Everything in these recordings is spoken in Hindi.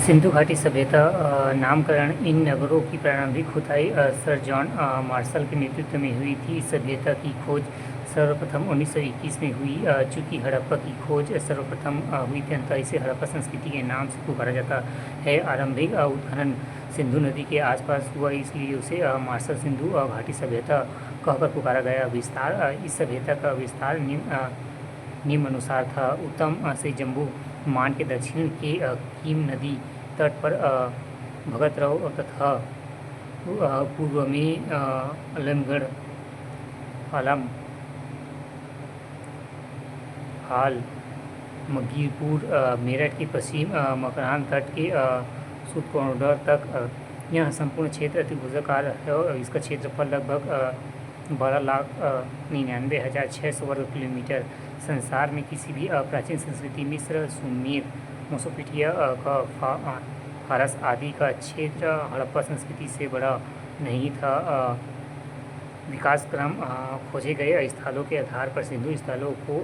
सिंधु घाटी सभ्यता नामकरण इन नगरों की प्रारंभिक खुदाई सर जॉन मार्शल के नेतृत्व में हुई थी। इस सभ्यता की खोज सर्वप्रथम 1921 में हुई। चूँकि हड़प्पा की खोज सर्वप्रथम हुई थी, अतः इसे हड़प्पा संस्कृति के नाम से पुकारा जाता है। आरंभिक उत्खनन सिंधु नदी के आसपास हुआ, इसलिए उसे मार्शल सिंधु घाटी सभ्यता कहकर पुकारा गया। विस्तार इस सभ्यता का विस्तार निम्नानुसार था। उत्तम से जम्बू मान के दक्षिण के कीम नदी तट पर भगतराव तथा पूर्व में आलमगढ़ आलम हाल मगीरपुर मेरठ के पश्चिम मकरान तट के सुतकोणोडर तक। यह संपूर्ण क्षेत्र त्रिभुजाकार है और इसका क्षेत्रफल लगभग 12,99,600 वर्ग किलोमीटर। संसार में किसी भी प्राचीन संस्कृति मिस्र, सुमेर, मेसोपोटामिया का फारस आदि का क्षेत्र हड़प्पा संस्कृति से बड़ा नहीं था। विकास क्रम खोजे गए स्थलों के आधार पर सिंधु स्थलों को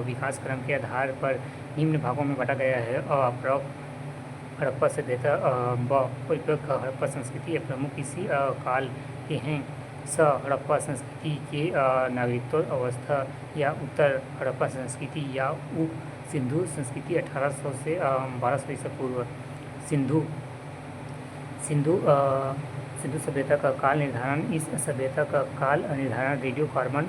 विकास क्रम के आधार पर निम्न भागों में बांटा गया है। हड़प्पा सभ्यता व परिपक्व हड़प्पा संस्कृति प्रमुख इसी काल के हैं। हड़प्पा संस्कृति के नागरिकोत्तर अवस्था या उत्तर हड़प्पा संस्कृति या उप सिंधु संस्कृति 1800 से 1200 ईसा पूर्व। सिंधु सभ्यता का काल निर्धारण। इस सभ्यता का काल निर्धारण रेडियो कार्बन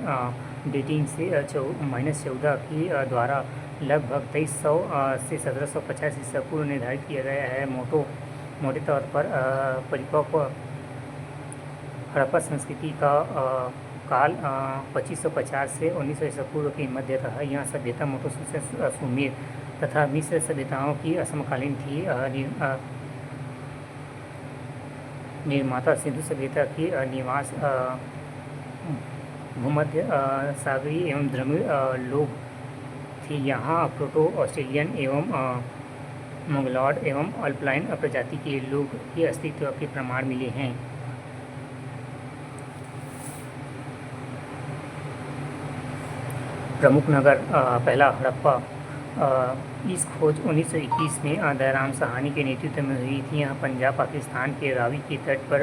डेटिंग से -14 के द्वारा लगभग 2300 से 1750 ईसा पूर्व निर्धारित किया गया है। मोटे तौर पर परिपक्व हड़प्पा संस्कृति का काल 2550 से 1900 ईसा पूर्व के मध्य रहा। यह सभ्यता मुख्य से सुमेर तथा मिस्र सभ्यताओं की समकालीन थी। निर्माता सिंधु सभ्यता के निवास भूमध्य सागरीय एवं द्रविड़ लोग थे। यहाँ प्रोटो ऑस्ट्रेलियन एवं मंगलॉयड एवं अल्पाइन प्रजाति के लोग के अस्तित्व के प्रमाण मिले हैं। प्रमुख नगर पहला हड़प्पा। इस खोज 1921 में दयाराम साहनी के नेतृत्व में हुई थी। यह पंजाब पाकिस्तान के रावी के तट पर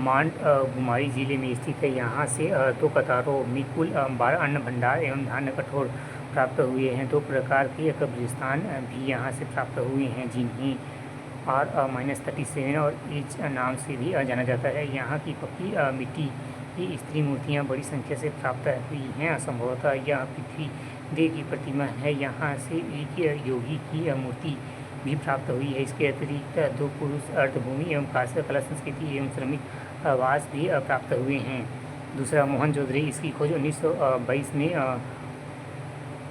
मांड गुमारी जिले में स्थित है। यहाँ से 2 कतारों में कुल 12 अन्न भंडार एवं धान्य कठोर प्राप्त हुए हैं। 2 प्रकार के कब्रिस्तान भी यहाँ से प्राप्त हुए हैं, जिन्हें R-37 और एच नाम से भी जाना जाता है। यहाँ की पक्की मिट्टी की स्त्री मूर्तियाँ बड़ी संख्या से प्राप्त हुई हैं। संभवतः यह पृथ्वी देव की प्रतिमा है। यहाँ से एक योगी की मूर्ति भी प्राप्त हुई है। इसके अतिरिक्त 2 पुरुष अर्धभूमि एवं कांस्य कला संस्कृति एवं श्रमिक आवास भी प्राप्त हुए हैं। दूसरा मोहनजोदड़ो। इसकी खोज 1922 में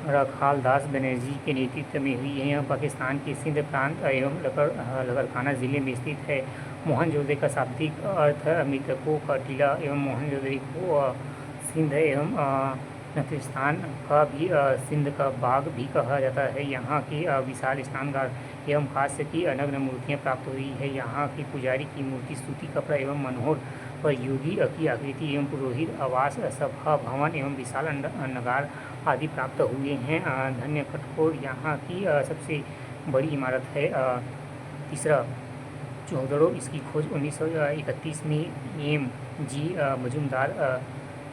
रखालदास बनर्जी के नेतृत्व में हुई है। यह पाकिस्तान के सिंध प्रांत एवं लकड़खाना जिले में स्थित है। मोहनजोदड़ो का शाब्दिक अर्थ मृतकों का टीला एवं मोहनजोदड़ो को सिंध एवं नक्रिस्तान का भी सिंध का बाग भी कहा जाता है। यहाँ के विशाल स्नानघाट एवं कांस्य की नग्न मूर्तियाँ प्राप्त हुई है। यहाँ के पुजारी की मूर्ति, सूती कपड़ा एवं मनोहर पर योगी की आकृति एवं पुरोहित आवास, सभा भवन एवं विशाल नगार आदि प्राप्त हुए हैं। धन्य कठोर यहाँ की सबसे बड़ी इमारत है। तीसरा चौधड़ो। इसकी खोज 1931 में M.G. मजूमदार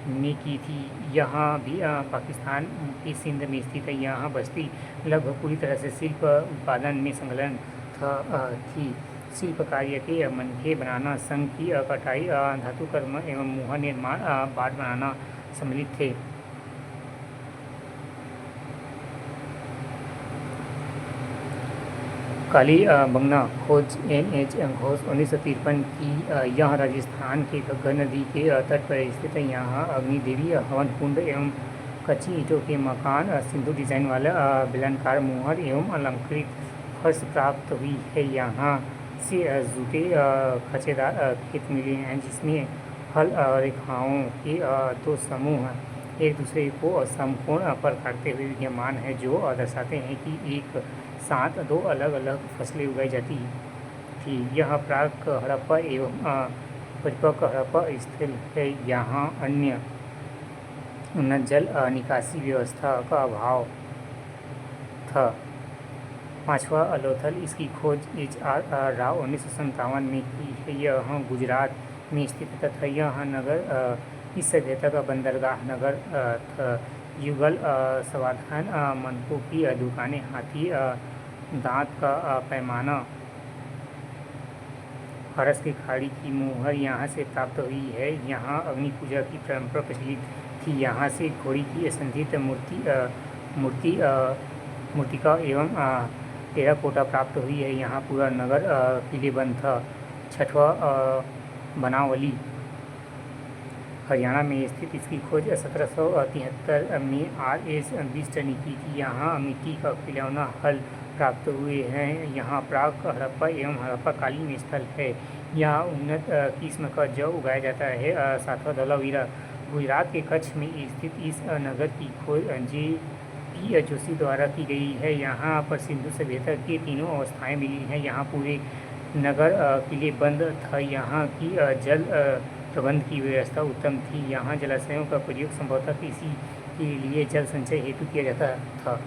ने की थी। यहाँ भी पाकिस्तान के सिंध में स्थित है। यहाँ बस्ती लगभग पूरी तरह से शिल्प उत्पादन में संलग्न थी। शिल्प कार्य के मनके बनाना, संग की कटाई, धातु कर्म एवं मुहर निर्माण, बाट बनाना सम्मिलित थे। काली बंगना खोज N.H. घोष 1953 की। यह राजस्थान के घग्गर नदी के तट पर स्थित है। यहाँ अग्नि देवी, हवन कुंड एवं कच्ची ईंटों के मकान, सिंधु डिजाइन वाला बेलनाकार मुहर एवं अलंकृत फर्श प्राप्त हुई है। यहाँ से जूते खचेदार खेत मिले हैं, जिसमें हल रेखाओं के 2 समूह एक दूसरे को समकोण पर काटते हुए विद्यमान है, जो दर्शाते हैं कि एक साथ 2 अलग अलग फसलें उगाई जाती थी। यह प्राक हड़प्पा एवं परिपक्व हड़प्पा स्थल है। यहाँ अन्य उन्नत जल निकासी व्यवस्था का अभाव था। पाँचवा लोथल, इसकी खोज H.R. राव 1957 में की है। यह गुजरात में स्थित तथा यह नगर इस सभ्यता का बंदरगाह नगर था। युगल समाधान, मनकों की दुकानें, हाथी दांत का पैमाना, फारस की खाड़ी की मुहर यहाँ से प्राप्त हुई है। यहाँ अग्नि पूजा की परंपरा प्रचलित थी। यहाँ से घोड़ी की संधित मूर्तिका एवं टेराकोटा प्राप्त हुई है। यहाँ पूरा नगर किलेबंद था। छठवा बनावली, हरियाणा में स्थित, इसकी खोज 1773 में R.S. बिष्ट ने की थी। यहाँ मिट्टी का खिलौना हल प्राप्त हुए हैं। यहाँ प्राक हड़प्पा एवं हड़प्पा कालीन स्थल है। यहाँ उन्नत किस्म का जौ उगाया जाता है। सातवां धौलावीरा, गुजरात के कच्छ में स्थित इस नगर की खोज J.P. जोशी द्वारा की गई है। यहाँ पर सिंधु सभ्यता की तीनों अवस्थाएं मिली हैं। यहाँ पूरे नगर किलेबंद था। यहाँ की जल प्रबंध की व्यवस्था उत्तम थी। यहाँ जलाशयों का प्रयोग संभवतः कृषि के लिए जल संचय हेतु किया जाता था।